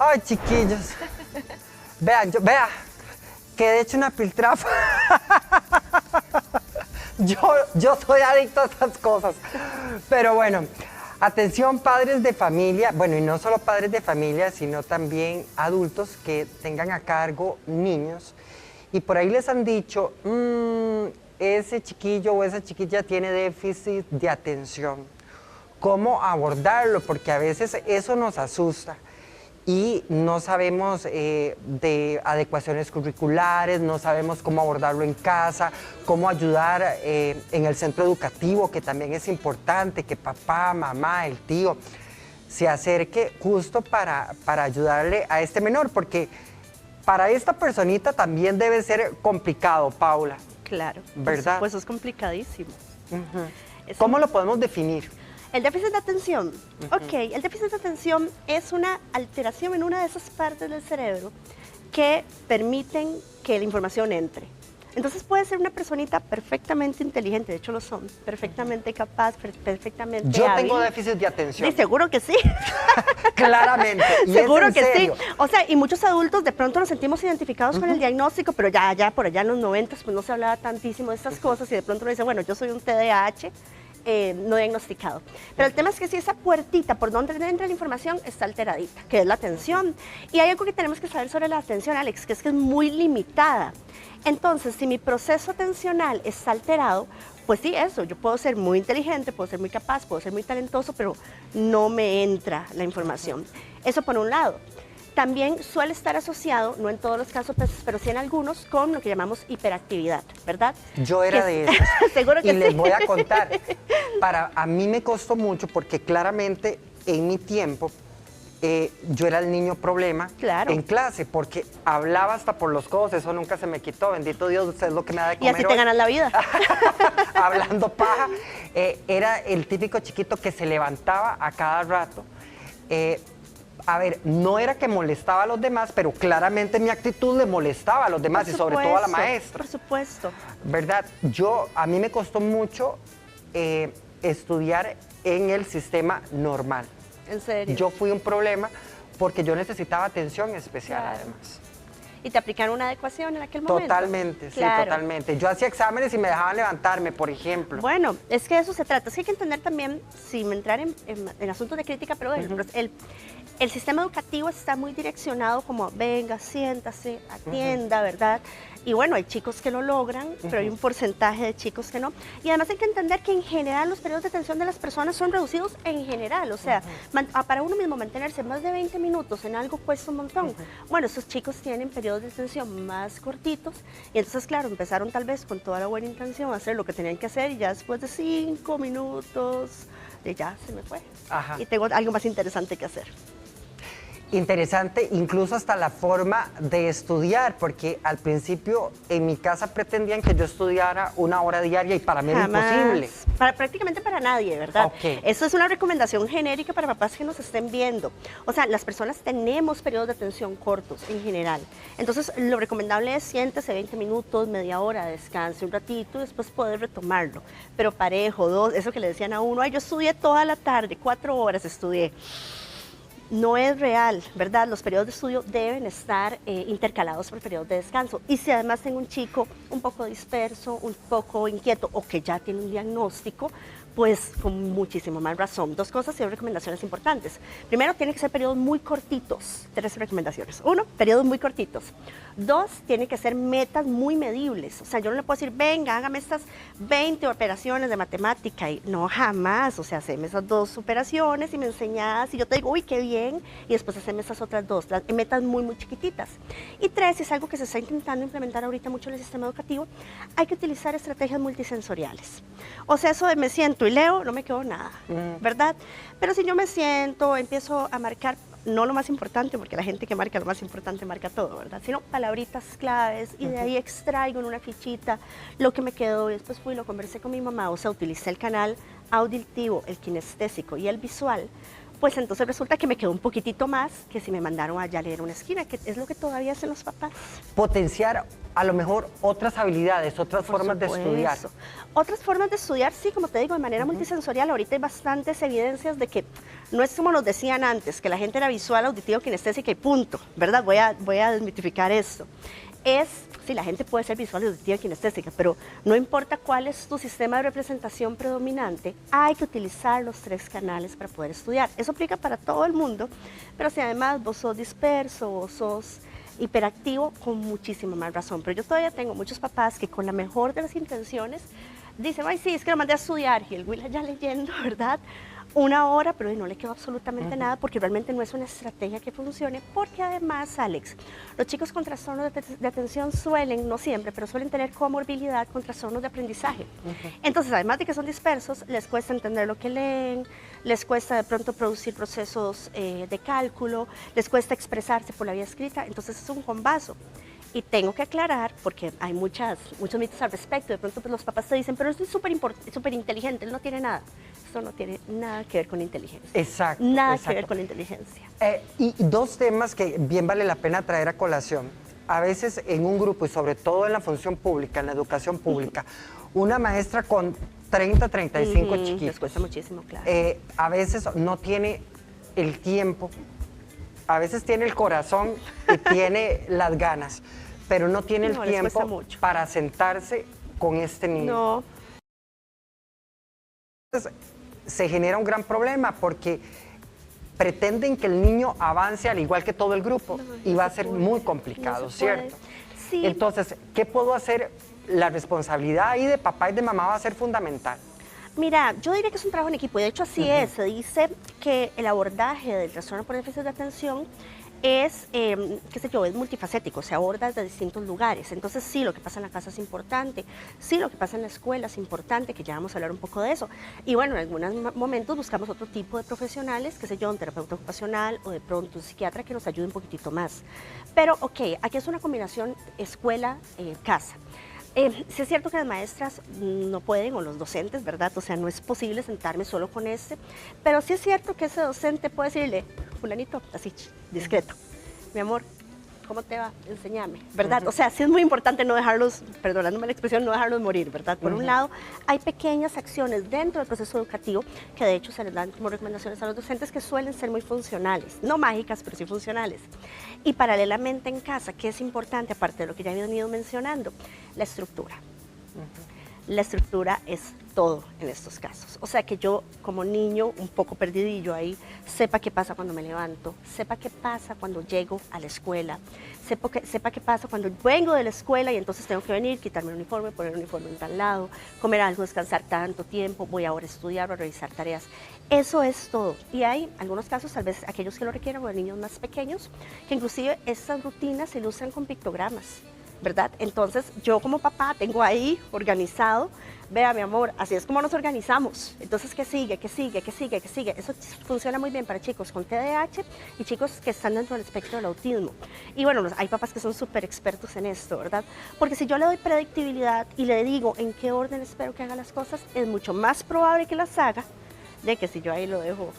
Ay, chiquillos. Vean, vea, que de hecho una piltrafa. Yo soy adicto a estas cosas. Pero bueno, atención padres de familia, bueno, y no solo padres de familia, sino también adultos que tengan a cargo niños. Y por ahí les han dicho, ese chiquillo o esa chiquilla tiene déficit de atención. ¿Cómo abordarlo? Porque a veces eso nos asusta y no sabemos de adecuaciones curriculares, no sabemos cómo abordarlo en casa, cómo ayudar en el centro educativo, que también es importante que papá, mamá, el tío se acerque justo para ayudarle a este menor, porque para esta personita también debe ser complicado, Paula. Claro, ¿verdad? Pues es complicadísimo. ¿Cómo lo podemos definir? El déficit de atención. Ok, el déficit de atención es una alteración en una de esas partes del cerebro que permiten que la información entre. Entonces puede ser una personita perfectamente inteligente, de hecho lo son, perfectamente capaz, perfectamente Yo hábil. tengo déficit de atención. Sí, seguro que sí. Claramente. Y Seguro es en que serio. sí. O sea, y muchos adultos de pronto nos sentimos identificados con el diagnóstico, pero ya por allá en los 90 pues no se hablaba tantísimo de estas cosas y de pronto uno dice, bueno, yo soy un TDAH no diagnosticado. Pero el tema es que si esa puertita por donde entra la información está alteradita, que es la atención. Y hay algo que tenemos que saber sobre la atención, Alex, que es muy limitada. Entonces, si mi proceso atencional está alterado, pues sí, eso, yo puedo ser muy inteligente, puedo ser muy capaz, puedo ser muy talentoso, pero no me entra la información. Eso por un lado. También suele estar asociado, no en todos los casos, pero sí en algunos, con lo que llamamos hiperactividad, ¿verdad? Yo era de esos. Seguro que y sí. les voy a contar. A mí me costó mucho porque claramente en mi tiempo yo era el niño problema en clase porque hablaba hasta por los codos, eso nunca se me quitó, bendito Dios, usted es lo que me da de comer. Y así te ganas la vida. Hablando paja, era el típico chiquito que se levantaba a cada rato. A ver, no era que molestaba a los demás, pero claramente mi actitud le molestaba a los demás y sobre todo a la maestra. Por supuesto. ¿Verdad? A mí me costó mucho estudiar en el sistema normal. ¿En serio? Yo fui un problema porque yo necesitaba atención especial además. ¿Y te aplicaron una adecuación en aquel momento? Totalmente, sí, totalmente. Yo hacía exámenes y me dejaban levantarme, por ejemplo. Bueno, es que de eso se trata. Es que hay que entender también, sin entrar en asuntos de crítica, pero el sistema educativo está muy direccionado como, venga, siéntase, atienda, ¿verdad? Y bueno, hay chicos que lo logran, pero hay un porcentaje de chicos que no. Y además hay que entender que en general los periodos de atención de las personas son reducidos en general. O sea, para uno mismo mantenerse más de 20 minutos en algo cuesta un montón. Bueno, esos chicos tienen periodos de atención más cortitos y entonces, claro, empezaron tal vez con toda la buena intención a hacer lo que tenían que hacer y ya después de 5 minutos, ya se me fue. Y tengo algo más interesante que hacer. Interesante, incluso hasta la forma de estudiar, porque al principio en mi casa pretendían que yo estudiara 1 hora diaria y para mí era imposible. Prácticamente para nadie, ¿verdad? Eso es una recomendación genérica para papás que nos estén viendo. O sea, las personas tenemos periodos de atención cortos en general. Entonces, lo recomendable es siéntese 20 minutos, media hora, descanse un ratito y después poder retomarlo. Pero parejo, eso que le decían a uno, ay, yo estudié toda la tarde, 4 horas estudié. No es real, ¿verdad? Los periodos de estudio deben estar intercalados por periodos de descanso. Y si además tengo un chico un poco disperso, un poco inquieto o que ya tiene un diagnóstico, pues con muchísima más razón. 2 cosas y 2 recomendaciones importantes. Primero, tiene que ser periodos muy cortitos. 3 recomendaciones. 1, periodos muy cortitos. 2, tiene que ser metas muy medibles. O sea, yo no le puedo decir, venga, hágame estas 20 operaciones de matemática. Y no, jamás. O sea, haceme esas 2 operaciones y me enseñas y yo te digo, uy, qué bien. Y después haceme esas otras 2. Metas muy, muy chiquititas. Y 3, es algo que se está intentando implementar ahorita mucho en el sistema educativo. Hay que utilizar estrategias multisensoriales. O sea, eso de me siento y leo, no me quedó nada, ¿verdad? Pero si yo me siento, empiezo a marcar, no lo más importante, porque la gente que marca lo más importante marca todo, ¿verdad? Sino palabritas claves y de ahí extraigo en una fichita lo que me quedó y después fui y lo conversé con mi mamá, o sea, utilicé el canal auditivo, el kinestésico y el visual, pues entonces resulta que me quedó un poquitito más que si me mandaron allá a leer una esquina, que es lo que todavía hacen los papás. Potenciar a lo mejor otras habilidades, otras formas de estudiar. Otras formas de estudiar, sí, como te digo, de manera multisensorial. Ahorita hay bastantes evidencias de que no es como nos decían antes, que la gente era visual, auditivo, kinestésica y punto, ¿verdad? Voy a desmitificar esto. Sí, la gente puede ser visual, auditiva y kinestésica, pero no importa cuál es tu sistema de representación predominante, hay que utilizar los 3 canales para poder estudiar. Eso aplica para todo el mundo, pero si además vos sos disperso, vos sos hiperactivo, con muchísima más razón. Pero yo todavía tengo muchos papás que con la mejor de las intenciones dicen, ay, sí, es que lo mandé a estudiar, y el Will allá leyendo, ¿verdad? 1 hora, pero no le quedó absolutamente nada porque realmente no es una estrategia que funcione, porque además, Alex, los chicos con trastornos de atención suelen, no siempre, pero suelen tener comorbilidad con trastornos de aprendizaje. Entonces, además de que son dispersos, les cuesta entender lo que leen, les cuesta de pronto producir procesos de cálculo, les cuesta expresarse por la vía escrita, entonces es un combazo. Y tengo que aclarar, porque hay muchos mitos al respecto, de pronto pues, los papás te dicen, pero es súper inteligente, él no tiene nada. Esto no tiene nada que ver con inteligencia. Exacto. Nada que ver con inteligencia. Y 2 temas que bien vale la pena traer a colación. A veces en un grupo, y sobre todo en la función pública, en la educación pública, una maestra con 30, 35 chiquitos. Les cuesta muchísimo, claro. A veces no tiene el tiempo, a veces tiene el corazón y tiene las ganas, pero no tiene el tiempo para sentarse con este niño. No. Entonces, se genera un gran problema porque pretenden que el niño avance al igual que todo el grupo y va a ser muy complicado, ¿cierto? Sí. Entonces, ¿qué puedo hacer? La responsabilidad ahí de papá y de mamá va a ser fundamental. Mira, yo diría que es un trabajo en equipo, y de hecho así es. Se dice que el abordaje del trastorno por déficit de atención es, qué sé yo, es multifacético, se aborda desde distintos lugares. Entonces sí, lo que pasa en la casa es importante, sí, lo que pasa en la escuela es importante, que ya vamos a hablar un poco de eso. Y bueno, en algunos momentos buscamos otro tipo de profesionales, qué sé yo, un terapeuta ocupacional o de pronto un psiquiatra que nos ayude un poquitito más. Pero ok, aquí es una combinación escuela-casa. Sí es cierto que las maestras no pueden, o los docentes, ¿verdad? O sea, no es posible sentarme solo con pero sí es cierto que ese docente puede decirle, fulanito, así, discreto, mi amor, ¿cómo te va? Enséñame, ¿verdad? O sea, sí es muy importante no dejarlos, perdonándome la expresión, no dejarlos morir, ¿verdad? Por un lado, hay pequeñas acciones dentro del proceso educativo que de hecho se les dan como recomendaciones a los docentes que suelen ser muy funcionales, no mágicas, pero sí funcionales. Y paralelamente en casa, ¿qué es importante, aparte de lo que ya he venido mencionando? La estructura. La estructura es todo en estos casos. O sea, que yo como niño, un poco perdidillo ahí, sepa qué pasa cuando me levanto, sepa qué pasa cuando llego a la escuela, sepa qué pasa cuando vengo de la escuela y entonces tengo que venir, quitarme el uniforme, poner el uniforme en tal lado, comer algo, descansar tanto tiempo, voy ahora a estudiar o a revisar tareas. Eso es todo. Y hay algunos casos, tal vez aquellos que lo requieran, o de niños más pequeños, que inclusive estas rutinas se ilustran con pictogramas, ¿verdad? Entonces, yo como papá tengo ahí organizado, vea, mi amor, así es como nos organizamos. Entonces, ¿qué sigue? ¿Qué sigue? ¿Qué sigue? ¿Qué sigue? Eso funciona muy bien para chicos con TDAH y chicos que están dentro del espectro del autismo. Y bueno, hay papás que son súper expertos en esto, ¿verdad? Porque si yo le doy predictibilidad y le digo en qué orden espero que haga las cosas, es mucho más probable que las haga de que si yo ahí lo dejo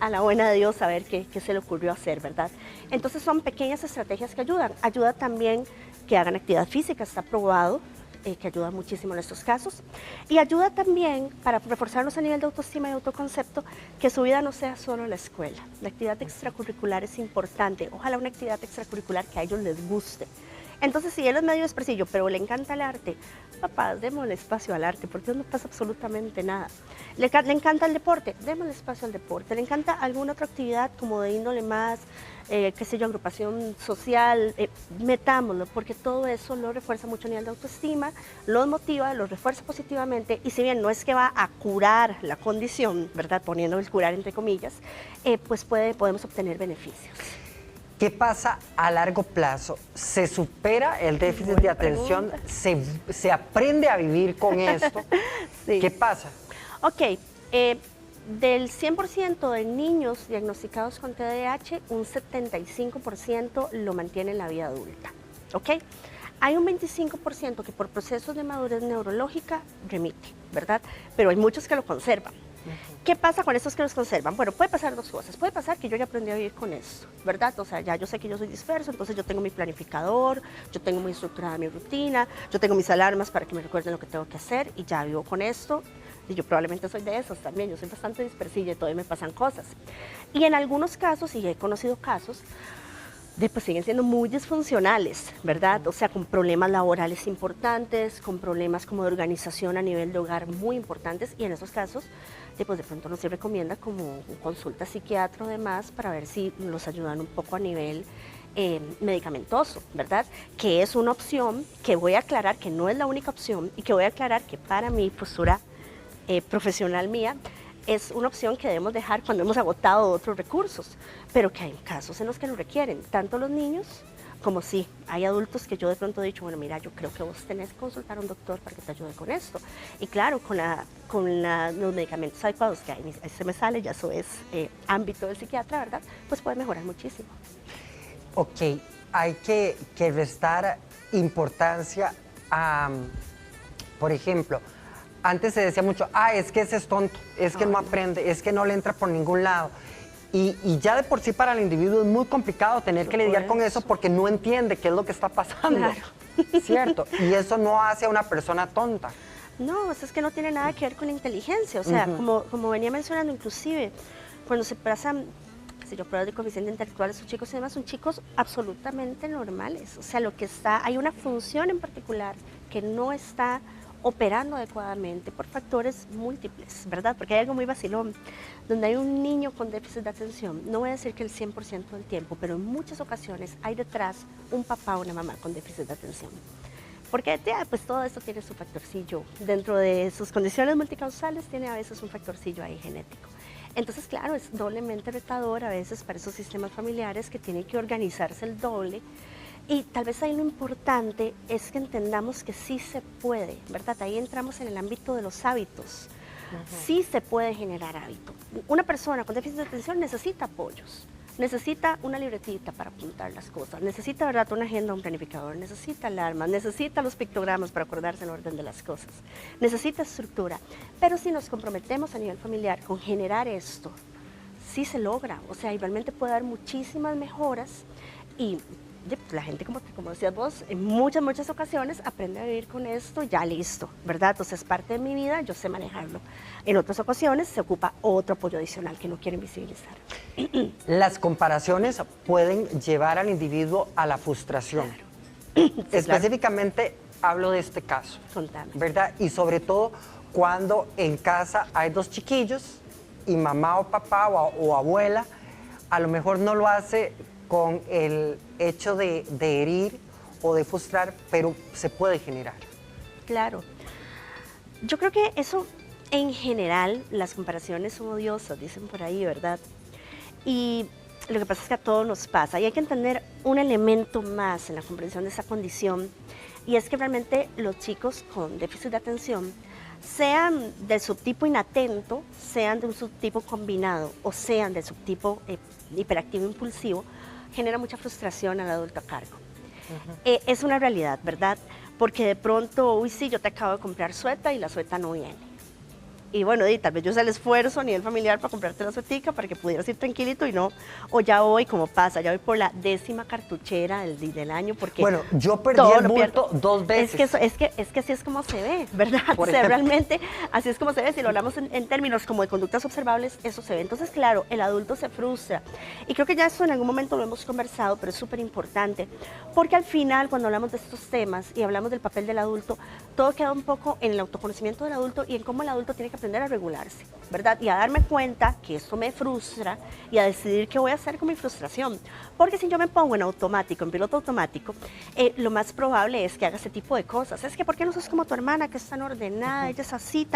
a la buena de Dios a ver qué se le ocurrió hacer, ¿verdad? Entonces son pequeñas estrategias que ayudan. Ayuda también que hagan actividad física, está probado, que ayuda muchísimo en estos casos. Y ayuda también para reforzarnos a nivel de autoestima y autoconcepto, que su vida no sea solo la escuela. La actividad extracurricular es importante, ojalá una actividad extracurricular que a ellos les guste. Entonces, si él es medio expresillo, pero le encanta el arte, papás, démosle espacio al arte, porque no pasa absolutamente nada. Le encanta el deporte, démosle espacio al deporte. Le encanta alguna otra actividad como de índole más, qué sé yo, agrupación social, metámoslo, porque todo eso lo refuerza mucho a nivel de autoestima, los motiva, los refuerza positivamente, y si bien no es que va a curar la condición, ¿verdad? Poniendo el curar entre comillas, pues podemos obtener beneficios. ¿Qué pasa a largo plazo? ¿Se supera el déficit de atención? ¿Se aprende a vivir con esto? Sí. ¿Qué pasa? Ok, del 100% de niños diagnosticados con TDAH, un 75% lo mantiene en la vida adulta. ¿Ok? Hay un 25% que por procesos de madurez neurológica remite, ¿verdad? Pero hay muchos que lo conservan. ¿Qué pasa con estos que los conservan? Bueno, puede pasar dos cosas. Puede pasar que yo ya aprendí a vivir con esto, ¿verdad? O sea, ya yo sé que yo soy disperso, entonces yo tengo mi planificador, yo tengo muy estructurada mi rutina, yo tengo mis alarmas para que me recuerden lo que tengo que hacer y ya vivo con esto. Y yo probablemente soy de esos también, yo soy bastante dispersilla y todavía me pasan cosas. Y en algunos casos, y he conocido casos, pues siguen siendo muy disfuncionales, ¿verdad? O sea, con problemas laborales importantes, con problemas como de organización a nivel de hogar muy importantes, y en esos casos, pues de pronto no se recomienda como consulta psiquiatra o demás para ver si los ayudan un poco a nivel medicamentoso, ¿verdad? Que es una opción que voy a aclarar que no es la única opción y que voy a aclarar que para mi postura profesional mía, es una opción que debemos dejar cuando hemos agotado otros recursos, pero que hay casos en los que lo requieren, tanto los niños como sí, hay adultos que yo de pronto he dicho, bueno, mira, yo creo que vos tenés que consultar a un doctor para que te ayude con esto. Y claro, con los medicamentos adecuados, que ahí se me sale, ya eso es ámbito del psiquiatra, ¿verdad? Pues puede mejorar muchísimo. Ok, hay que restar importancia a, por ejemplo, antes se decía mucho, es que ese es tonto, es que no aprende, es que no le entra por ningún lado. Y ya de por sí para el individuo es muy complicado tener que lidiar con eso porque no entiende qué es lo que está pasando. Claro. ¿Cierto? Y eso no hace a una persona tonta. No, eso es que no tiene nada que ver con la inteligencia. O sea, como venía mencionando, inclusive, cuando se pasan, si yo pruebas de coeficiente intelectual, esos chicos y demás son chicos absolutamente normales. O sea, hay una función en particular que no está operando adecuadamente por factores múltiples, ¿verdad? Porque hay algo muy vacilón, donde hay un niño con déficit de atención, no voy a decir que el 100% del tiempo, pero en muchas ocasiones hay detrás un papá o una mamá con déficit de atención. Porque pues todo esto tiene su factorcillo, dentro de sus condiciones multicausales tiene a veces un factorcillo ahí genético. Entonces, claro, es doblemente retador a veces para esos sistemas familiares que tienen que organizarse el doble. Y tal vez ahí lo importante es que entendamos que sí se puede, ¿verdad? Ahí entramos en el ámbito de los hábitos. Sí se puede generar hábito. Una persona con déficit de atención necesita apoyos, necesita una libretita para apuntar las cosas, necesita, ¿verdad?, una agenda, un planificador, necesita alarmas, necesita los pictogramas para acordarse el orden de las cosas, necesita estructura. Pero si nos comprometemos a nivel familiar con generar esto, sí se logra. O sea, igualmente puede dar muchísimas mejoras y la gente, como decías vos, en muchas ocasiones aprende a vivir con esto, ya listo, ¿verdad? Entonces es parte de mi vida, yo sé manejarlo. En otras ocasiones se ocupa otro apoyo adicional que no quieren visibilizar. Las comparaciones pueden llevar al individuo a la frustración. Claro. Sí, específicamente hablo de este caso. Contame. ¿Verdad? Y sobre todo cuando en casa hay dos chiquillos y mamá o papá o abuela a lo mejor no lo hace con el hecho de herir o de frustrar, pero se puede generar. Claro. Yo creo que eso, en general, las comparaciones son odiosas, dicen por ahí, ¿verdad? Y lo que pasa es que a todos nos pasa. Y hay que entender un elemento más en la comprensión de esa condición, y es que realmente los chicos con déficit de atención, sean del subtipo inatento, sean de un subtipo combinado, o sean del subtipo hiperactivo impulsivo, genera mucha frustración al adulto a cargo. Es una realidad, ¿verdad? Porque de pronto, uy, sí, yo te acabo de comprar sueta y la sueta no viene. Y bueno, tal vez yo hice el esfuerzo a nivel familiar para comprarte la suetica para que pudieras ir tranquilito y no. O ya voy, como pasa, ya voy por la 10ª cartuchera del año porque... Bueno, yo perdí el bulto 2 veces. Es que así es como se ve, ¿verdad? O sea, realmente así es como se ve. Si lo hablamos en términos como de conductas observables, eso se ve. Entonces, claro, el adulto se frustra. Y creo que ya eso en algún momento lo hemos conversado, pero es súper importante. Porque al final, cuando hablamos de estos temas y hablamos del papel del adulto, todo queda un poco en el autoconocimiento del adulto y en cómo el adulto tiene que aprender a regularse, ¿verdad? Y a darme cuenta que esto me frustra y a decidir qué voy a hacer con mi frustración. Porque si yo me pongo en automático, en piloto automático, lo más probable es que haga ese tipo de cosas. Es que ¿por qué no sos como tu hermana, que es tan ordenada, ella es así,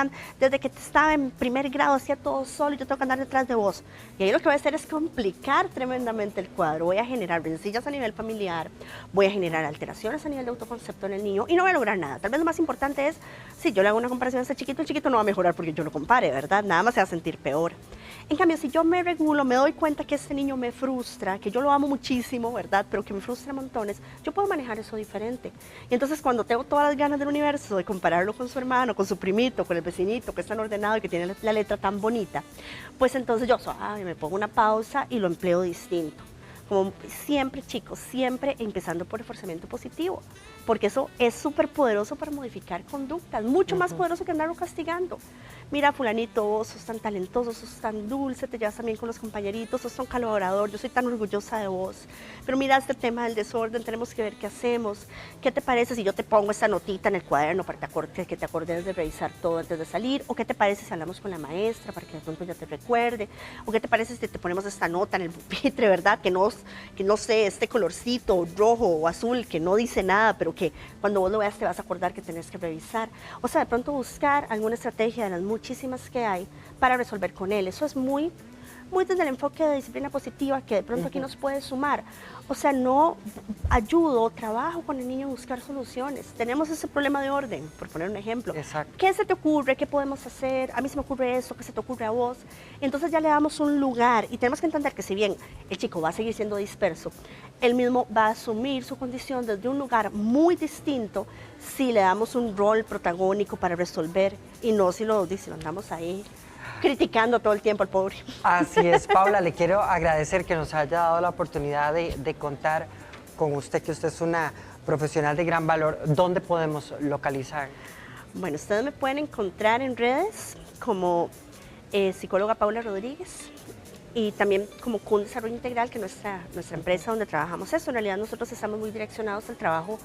desde que estaba en primer grado hacía todo solo y yo tengo que andar detrás de vos? Y ahí lo que voy a hacer es complicar tremendamente el cuadro. Voy a generar rencillas a nivel familiar, voy a generar alteraciones a nivel de autoconcepto en el niño y no voy a lograr nada. Tal vez lo más importante es, si yo le hago una comparación a ese chiquito, el chiquito no va a mejorar porque yo lo compare, ¿verdad? Nada más se va a sentir peor. En cambio, si yo me regulo, me doy cuenta que este niño me frustra, que yo lo amo muchísimo, ¿verdad? Pero que me frustra montones, yo puedo manejar eso diferente. Y entonces cuando tengo todas las ganas del universo de compararlo con su hermano, con su primito, con el vecinito, que es tan ordenado y que tiene la letra tan bonita, pues entonces yo suave, me pongo una pausa y lo empleo distinto. Como siempre, chicos, siempre empezando por reforzamiento positivo, porque eso es súper poderoso para modificar conductas, mucho más poderoso que andarlo castigando. mira fulanito, vos sos tan talentoso, sos tan dulce, te llevas también con los compañeritos, sos tan colaborador, yo soy tan orgullosa de vos, pero mira este tema del desorden, tenemos que ver qué hacemos, ¿qué te parece si yo te pongo esta notita en el cuaderno para que te acordes de revisar todo antes de salir? ¿O qué te parece si hablamos con la maestra para que de pronto ya te recuerde? ¿O qué te parece si te ponemos esta nota en el pupitre, verdad? Que no sé, este colorcito rojo o azul que no dice nada, pero que cuando vos lo veas te vas a acordar que tenés que revisar. O sea, de pronto buscar alguna estrategia de las muchísimas que hay para resolver con él. Eso es muy desde el enfoque de disciplina positiva que de pronto aquí nos puede sumar. O sea, no ayudo, trabajo con el niño a buscar soluciones. Tenemos ese problema de orden, por poner un ejemplo. Exacto. ¿Qué se te ocurre? ¿Qué podemos hacer? A mí se me ocurre esto, ¿qué se te ocurre a vos? Entonces ya le damos un lugar y tenemos que entender que si bien el chico va a seguir siendo disperso, él mismo va a asumir su condición desde un lugar muy distinto si le damos un rol protagónico para resolver y no si lo andamos ahí criticando todo el tiempo al pobre. Así es, Paula, le quiero agradecer que nos haya dado la oportunidad de contar con usted, que usted es una profesional de gran valor. ¿Dónde podemos localizar? Bueno, ustedes me pueden encontrar en redes como psicóloga Paula Rodríguez y también como CUN Desarrollo Integral, que es nuestra empresa donde trabajamos eso. En realidad nosotros estamos muy direccionados al trabajo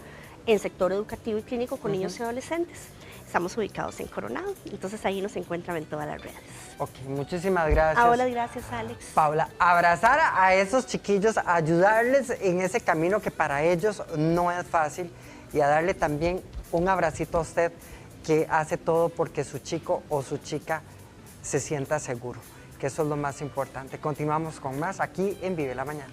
en sector educativo y clínico con niños y adolescentes. Estamos ubicados en Coronado, entonces ahí nos encuentran en todas las redes. Ok, muchísimas gracias. Hola, gracias, Alex. Paula, abrazar a esos chiquillos, ayudarles en ese camino que para ellos no es fácil y a darle también un abracito a usted que hace todo porque su chico o su chica se sienta seguro, que eso es lo más importante. Continuamos con más aquí en Vive la Mañana.